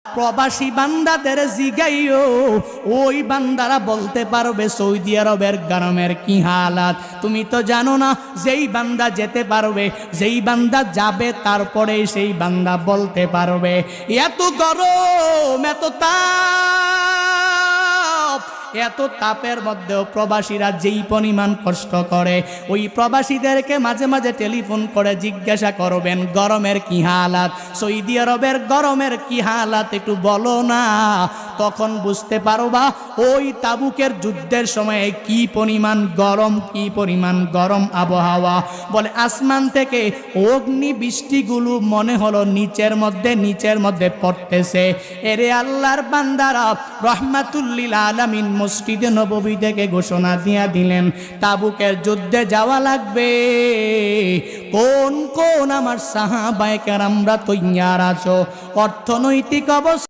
প্রবাসী বান্দাদের জিগাইও, ওই বান্দারা বলতে পারবে সৌদি আরবের গরমের কি হালাত। তুমি তো জানো না, যেই বান্দা যেতে পারবে, যেই বান্দা যাবে, তারপরে সেই বান্দা বলতে পারবে এত গরম, এত তাপ, এত তাপের মধ্যেও প্রবাসীরা যেই পরিমাণ কষ্ট করে, ওই প্রবাসীদেরকে মাঝে মাঝে টেলিফোন করে জিজ্ঞাসা করবেন গরমের কি হালাত, সৌদি আরবের গরমের কি হালাত একটু বলো না। তখন বুঝতে পারবা ওই তাবুকের যুদ্ধের সময়ে কি পরিমাণ গরম, কি পরিমাণ গরম আবহাওয়া। বলে আসমান থেকে অগ্নি বৃষ্টিগুলো মনে হলো নিচের মধ্যে পড়তেছে। এরে আল্লাহর বান্দারা, রহমাতুল্লিল আলামিন মসজিদে নববী থেকে ঘোষণা দিয়া দিলেন তাবুকের যুদ্ধে যাওয়া লাগবে। কোন কোন আমার সাহাবায়ে কেরামরা তৈয়ার আছো? অর্থনৈতিক অবস্থা